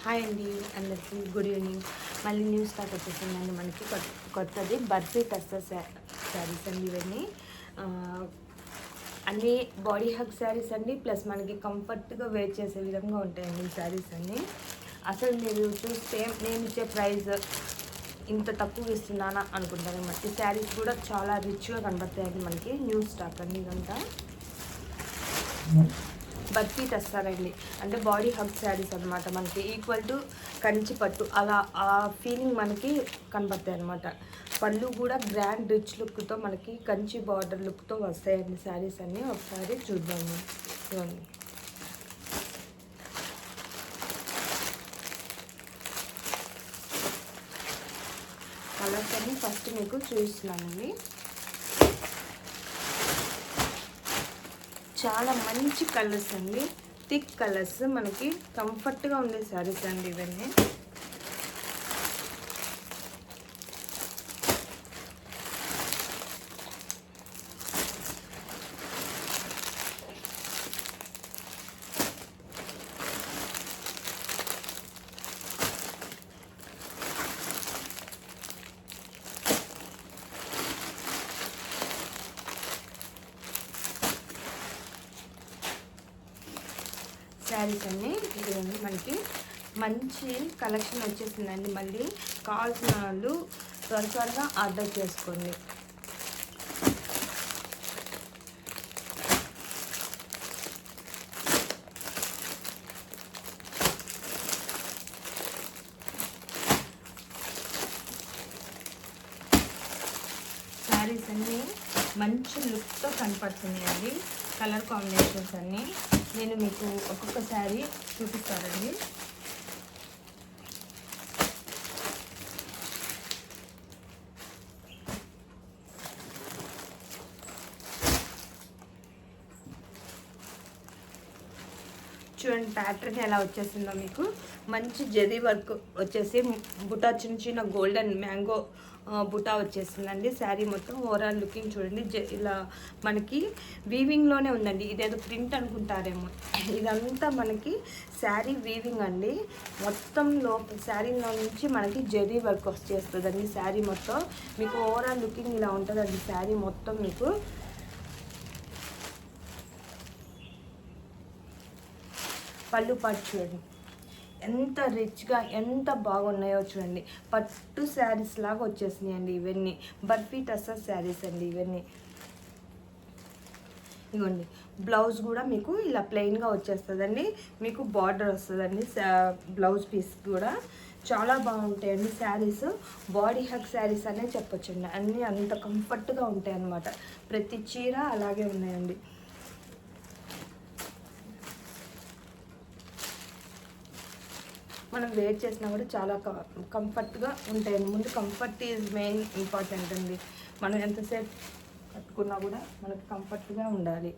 Hi అండి, అందరికీ good evening. మళ్ళీ న్యూస్ స్టాక్ వచ్చేసిందండి మనకి కొత్తది బర్ఫీ టస్సర్ శారీస్ అండి. ఇవన్నీ అన్నీ బాడీ హగ్ శారీస్ అండి. ప్లస్ మనకి కంఫర్ట్గా వేర్ చేసే విధంగా ఉంటాయండి ఈ శారీస్ అన్నీ. అసలు మీరు చూస్తే నేను ఇచ్చే ప్రైస్ ఇంత తక్కువ ఇస్తున్నానా అనుకుంటారనమాట. ఈ శారీస్ కూడా చాలా రిచ్గా కనబడతాయండి మనకి. న్యూస్ స్టాక్ అండి ఇదంతా. బర్ఫీ తెస్తారండి, అంటే బాడీ హగ్ శారీస్ అనమాట. మనకి ఈక్వల్ టు కంచి పట్టు అలా ఆ ఫీలింగ్ మనకి కనబడతాయి అనమాట. పళ్ళు కూడా గ్రాండ్ రిచ్ లుక్తో మనకి కంచి బార్డర్ లుక్తో వస్తాయండి శారీస్ అన్నీ. ఒకసారి చూద్దాము. ఇవ్వండి, కలర్స్ అన్నీ ఫస్ట్ మీకు చూపిస్తున్నానండి. చాలా మంచి కలర్స్ అండి, థిక్ కలర్స్, మనకి కంఫర్ట్గా ఉండే శారీస్ అండి ఇవన్నీ. శారీస్ అన్నీ ఇదిగోండి, మనకి మంచి కలెక్షన్ వచ్చేసిందండి. మళ్ళీ కావాల్సిన వాళ్ళు త్వరగా ఆర్డర్ చేసుకోండి. శారీస్ అన్నీ మంచి లుక్తో కనపడుతున్నాయండి. కలర్ కాంబినేషన్స్ అన్నీ నేను మీకు ఒక్కొక్క శారీ చూపిస్తానండి. చూడండి ప్యాటర్న్ ఎలా వచ్చేసిందో మీకు. మంచి జరీ వర్క్ వచ్చేసి బుటా చిన్న చిన్న గోల్డెన్ మ్యాంగో బుటా వచ్చేసిందండి. శారీ మొత్తం ఓవరాల్ లుకింగ్ చూడండి, ఇలా మనకి వీవింగ్లోనే ఉందండి. ఇదేదో ప్రింట్ అనుకుంటారేమో, ఇదంతా మనకి శారీ వీవింగ్ అండి. మొత్తం శారీలో నుంచి మనకి జరీ వర్క్ వచ్చేస్తుందండి. శారీ మొత్తం మీకు ఓవరాల్ లుకింగ్ ఇలా ఉంటుందండి. శారీ మొత్తం మీకు పళ్ళు పాటు చూడండి ఎంత రిచ్గా ఎంత బాగున్నాయో చూడండి. పట్టు శారీస్ లాగా వచ్చేసినాయండి ఇవన్నీ. బర్ఫీ టస్సర్ శారీస్ అండి ఇవన్నీ. ఇవ్వండి, బ్లౌజ్ కూడా మీకు ఇలా ప్లెయిన్గా వచ్చేస్తుందండి. మీకు బార్డర్ వస్తుందండి బ్లౌజ్ పీస్ కూడా. చాలా బాగుంటాయండి శారీస్. బాడీ హగ్ శారీస్ అనే చెప్పొచ్చండి. అన్నీ అంత కంఫర్ట్గా ఉంటాయి అన్నమాట. ప్రతి చీర అలాగే ఉన్నాయండి. మనం వేర్ చేసినా కూడా చాలా కంఫర్ట్గా ఉంటాయండి. ముందు కంఫర్ట్ ఈజ్ మెయిన్ ఇంపార్టెంట్ అండి. మనం ఎంతసేపు కట్టుకున్నా కూడా మనకు కంఫర్ట్గా ఉండాలి.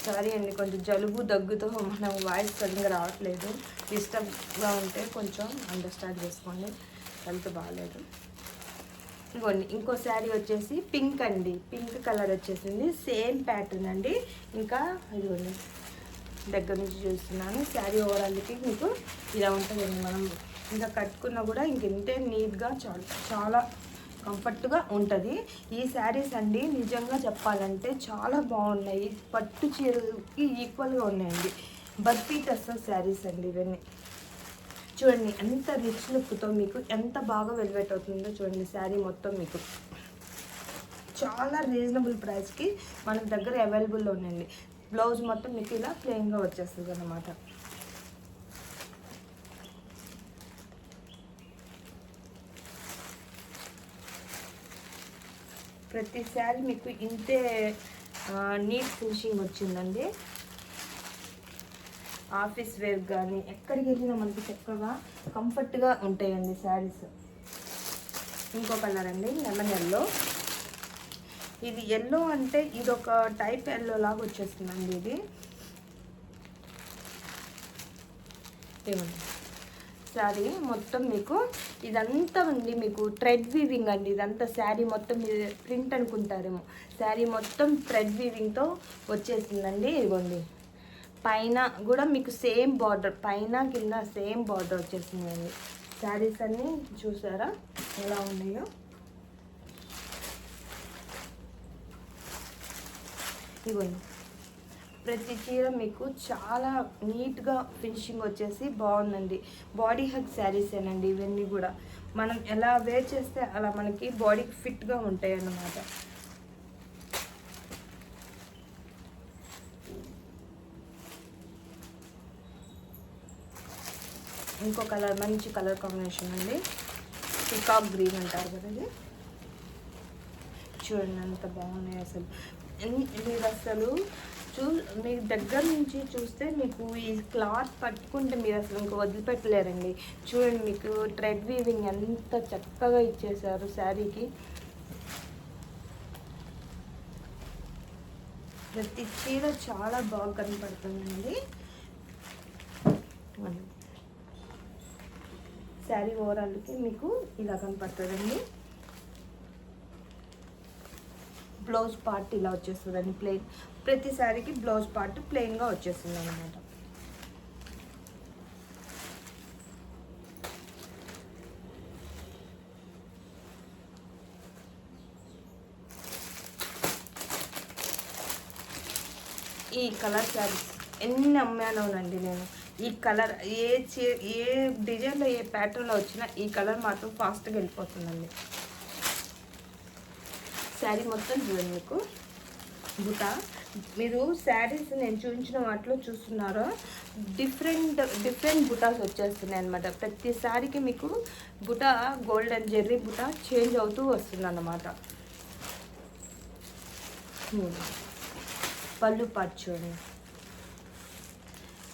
సారీ అండి, కొంచెం జలుబు దగ్గుతో మనం వాయిస్ సరిగ్గా రావట్లేదు. డిస్టర్బ్గా ఉంటే కొంచెం అండర్స్టాండ్ చేసుకోండి, హెల్త్ బాగాలేదు. ఇదిగోండి, ఇంకో శారీ వచ్చేసి పింక్ అండి. పింక్ కలర్ వచ్చేసింది, సేమ్ ప్యాటర్న్ అండి. ఇంకా ఇదిగోండి దగ్గర నుంచి చూస్తున్నాను. శారీ ఓవరాల్కి మీకు ఇలా ఉంటుందండి. మనం ఇంకా కట్టుకున్నా కూడా ఇంకెంతే నీట్గా చాలా కంఫర్ట్గా ఉంటుంది. ఈ శారీస్ అండి నిజంగా చెప్పాలంటే చాలా బాగున్నాయి. పట్టు చీరకి ఈక్వల్గా ఉన్నాయండి. బర్ఫీ టస్సర్ శారీస్ అండి ఇవన్నీ. చూడండి ఎంత రిచ్ లుక్తో మీకు ఎంత బాగా వెల్వెట్ అవుతుందో చూడండి. శారీ మొత్తం మీకు చాలా రీజనబుల్ ప్రైస్కి మన దగ్గర అవైలబుల్లో ఉన్నాయండి. బ్లౌజ్ మొత్తం మీకు ఇలా ప్లెయిన్గా వచ్చేస్తుంది అన్నమాట. ప్రతి శారీ మీకు ఇంతే నీట్ ఫినిషింగ్ వచ్చిందండి. ఆఫీస్ వేర్ కానీ ఎక్కడికి వెళ్ళినా మనకి చక్కగా కంఫర్ట్గా ఉంటాయండి శారీస్. ఇంకో కలర్ అండి, లెమన్ ఎల్లో. ఇది ఎల్లో అంటే ఇది ఒక టైప్ ఎల్లో లాగా వచ్చేస్తుందండి. ఇది శారీ మొత్తం మీకు ఇదంతా ఉంది, మీకు థ్రెడ్ వీవింగ్ అండి. ఇదంతా శారీ మొత్తం ప్రింట్ అనుకుంటారేమో, శారీ మొత్తం థ్రెడ్ వీవింగ్తో వచ్చేసిందండి. ఇదిగోండి పైన కూడా మీకు సేమ్ బార్డర్, పైన కింద సేమ్ బార్డర్ వచ్చేసిందండి. శారీస్ అన్నీ చూసారా ఎలా ఉన్నాయో. ఇవ్వండి, ప్రతి చీర మీకు చాలా నీట్గా ఫినిషింగ్ వచ్చేసి బాగుందండి. బాడీ హగ్ శారీసేనండి ఇవన్నీ కూడా. మనం ఎలా వేర్ చేస్తే అలా మనకి బాడీకి ఫిట్గా ఉంటాయి అన్నమాట. ఇంకో కలర్, మంచి కలర్ కాంబినేషన్ అండి, పీకాక్ గ్రీన్ అంటారు కదా ఇది. చూడండి ఎంత బాగున్నాయి అసలు. మీరు అసలు మీరు దగ్గర నుంచి చూస్తే మీకు ఈ క్లాత్ పట్టుకుంటే మీరు అసలు ఇంకా వదిలిపెట్టలేరండి. చూడండి, మీకు థ్రెడ్ వీవింగ్ ఎంత చక్కగా ఇచ్చేసారు శారీకి. ప్రతి చీర చాలా బాగా కనపడుతుందండి. శారీ ఓవరాల్కి మీకు ఇలా కనపడుతుందండి. బ్లౌజ్ పార్ట్ ఇలా వచ్చేస్తుందండి ప్లెయిన్. ప్రతి శారీకి బ్లౌజ్ పార్ట్ ప్లెయిన్గా వచ్చేస్తుంది అన్నమాట. ఈ కలర్ శారీస్ ఎన్ని అమ్మానోనండి నేను. ఈ కలర్ ఏ డిజైన్లో ఏ ప్యాటర్న్లో వచ్చినా ఈ కలర్ మాత్రం ఫాస్ట్గా వెళ్ళిపోతుందండి. శారీ మొత్తం చూడండి, మీకు బుటా. మీరు శారీస్ నేను చూపించిన వాటిలో చూస్తున్నారో డిఫరెంట్ బుటాస్ వచ్చేస్తున్నాయి అనమాట. ప్రతి శారీకి మీకు బుటా, గోల్డెన్ జెర్రీ బుటా చేంజ్ అవుతూ వస్తుంది అన్నమాట. పళ్ళు పాటు చూడండి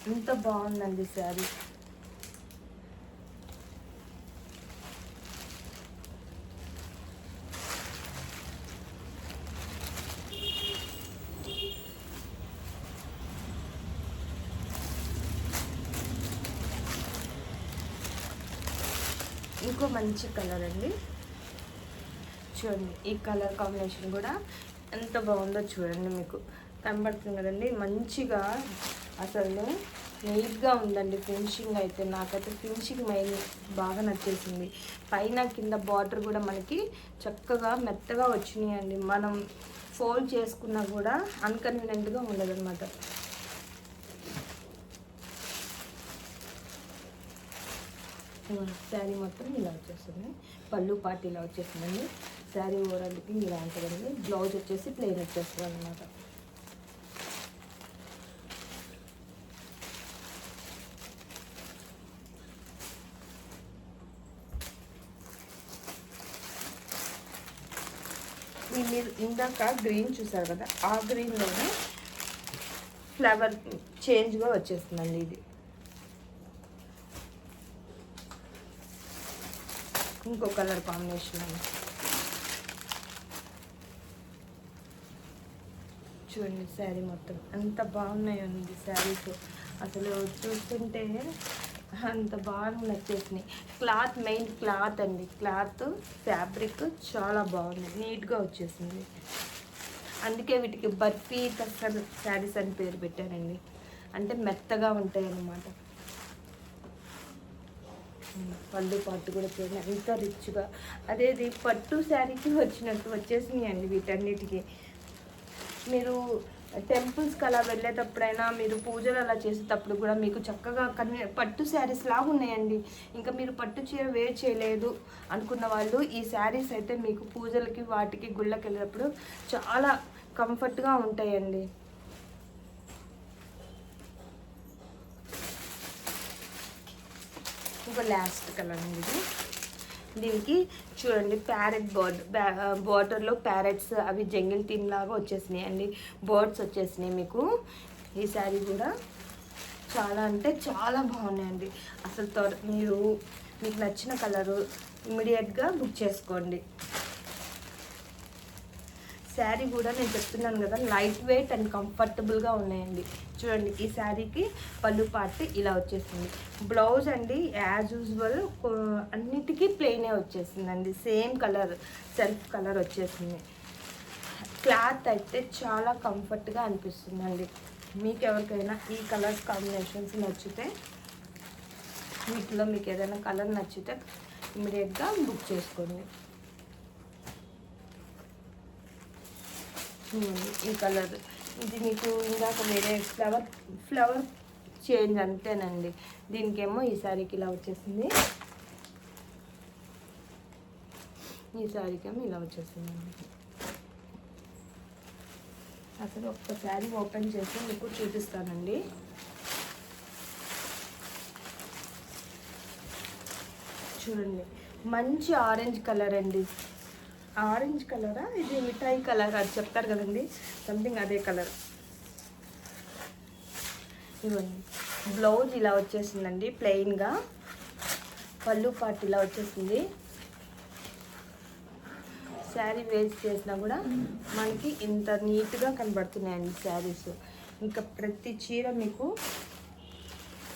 ఎంత బాగుందండి శారీ. ఇంకో మంచి కలర్ అండి, చూడండి ఈ కలర్ కాంబినేషన్ కూడా ఎంత బాగుందో చూడండి, మీకు కనబడుతుంది కదండి. మంచిగా అసలు నీట్గా ఉందండి ఫినిషింగ్ అయితే. నాకైతే ఫినిషింగ్ బాగా నచ్చేసింది. పైన కింద బార్డర్ కూడా మనకి చక్కగా మెత్తగా వచ్చినాయండి. మనం ఫోల్డ్ చేసుకున్నా కూడా అన్కన్వీనియంట్గా ఉండదన్నమాట. శారీ మొత్తం ఇలా వచ్చేస్తుంది. పళ్ళు పార్ట్ ఇలా వచ్చేస్తుందండి. శారీ ఓవరాల్కి ఇలా ఉంటుందండి. బ్లౌజ్ వచ్చేసి ప్లెయిన్ వచ్చేస్తుంది అన్నమాట. మీరు ఇందాక గ్రీన్ చూసారు కదా, ఆ గ్రీన్లోనే ఫ్లవర్ చేంజ్గా వచ్చేస్తుందండి ఇది. ఇంకో కలర్ కాంబినేషన్ అండి, చూడండి శారీ మొత్తం ఎంత బాగున్నాయండి శారీస్. అసలు చూస్తుంటే అంత బాగా నచ్చేసినాయి. క్లాత్, మెయిన్ క్లాత్ అండి, క్లాత్ ఫ్యాబ్రిక్ చాలా బాగుంది, నీట్గా వచ్చేసింది. అందుకే వీటికి బర్ఫీ టస్సర్ శారీస్ అని పేరు పెట్టానండి. అంటే మెత్తగా ఉంటాయి అన్నమాట. పళ్ళు పట్టు కూడా చూడండి ఎంత రిచ్గా, అదేది పట్టు శారీకి వచ్చినట్టు వచ్చేసినాయండి వీటన్నిటికీ. మీరు టెంపుల్స్కి అలా వెళ్ళేటప్పుడైనా, మీరు పూజలు అలా చేసేటప్పుడు కూడా మీకు చక్కగా పట్టు శారీస్ లాగా ఉన్నాయండి. ఇంకా మీరు పట్టు చీర వేర్ చేయలేదు అనుకున్న వాళ్ళు ఈ శారీస్ అయితే మీకు పూజలకి వాటికి గుళ్ళకి వెళ్ళేటప్పుడు చాలా కంఫర్ట్గా ఉంటాయండి. ఇంకో లాస్ట్ కలర్ అండి ఇది. దీనికి చూడండి ప్యారెట్ బార్డర్లో ప్యారెట్స్ అవి జంగిల్ థీమ్ లాగా వచ్చేసినాయి అండి. బర్డ్స్ వచ్చేసినాయి మీకు. ఈ శారీ కూడా చాలా అంటే చాలా బాగున్నాయండి. అసలు మీకు నచ్చిన కలరు ఇమ్మీడియట్గా బుక్ చేసుకోండి. శారీ కూడా నేను చెప్తున్నాను కదా, లైట్ వెయిట్ అండ్ కంఫర్టబుల్గా ఉన్నాయండి. చూడండి ఈ శారీకి పళ్ళు పార్ట్ ఇలా వచ్చేసింది. బ్లౌజ్ అండి యాజ్ యూజువల్ అన్నిటికీ ప్లెయినే వచ్చేసిందండి. సేమ్ కలర్, సెల్ఫ్ కలర్ వచ్చేసింది. క్లాత్ అయితే చాలా కంఫర్ట్గా అనిపిస్తుందండి. మీకు ఎవరికైనా ఈ కలర్స్ కాంబినేషన్స్ నచ్చితే, వీటిలో మీకు ఏదైనా కలర్ నచ్చితే ఇమీడియట్గా బుక్ చేసుకోండి. ఈ కలర్ ఇది మీకు ఇందాక వేరే ఫ్లవర్ చేంజ్ అంతేనండి. దీనికేమో ఈ శారీకి ఇలా వచ్చేసింది, ఈ శారీకేమో ఇలా వచ్చేసింది. అసలు ఒక్క శారీ ఓపెన్ చేసి మీకు చూపిస్తానండి. చూడండి, మంచి ఆరెంజ్ కలర్ అండి. ఆరెంజ్ కలరా, ఇది మిఠాయి కలర్ అది చెప్తారు కదండి, సంథింగ్ అదే కలర్. ఇవ్వండి, బ్లౌజ్ ఇలా వచ్చేసిందండి ప్లెయిన్గా, పళ్ళు పార్ట్ ఇలా వచ్చేసింది. శారీ వేస్ట్ చేసినా కూడా మనకి ఇంత నీట్గా కనబడుతున్నాయండి శారీస్. ఇంకా ప్రతి చీర మీకు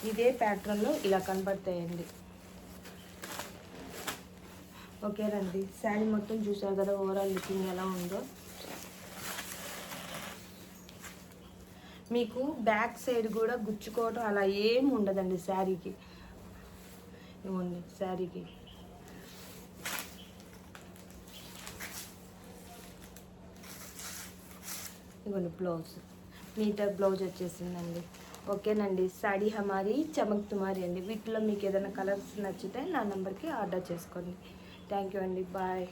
ఇదే ప్యాటర్న్లో ఇలా కనబడతాయండి. ఓకేనండి, శారీ మొత్తం చూసారు కదా ఓవరాల్ లుకింగ్ ఎలా ఉందో. మీకు బ్యాక్ సైడ్ కూడా గుచ్చుకోవడం అలా ఏం ఉండదండి శారీకి. ఇవ్వండి శారీకి ఇవ్వండి బ్లౌజ్, మీటర్ బ్లౌజ్ వచ్చేసిందండి. ఓకేనండి, సాడీ హమారీ చమక్ తుమారీ అండి. వీటిలో మీకు ఏదైనా కలర్స్ నచ్చితే నా నెంబర్కి ఆర్డర్ చేసుకోండి. థ్యాంక్ యూ అండి, బాయ్.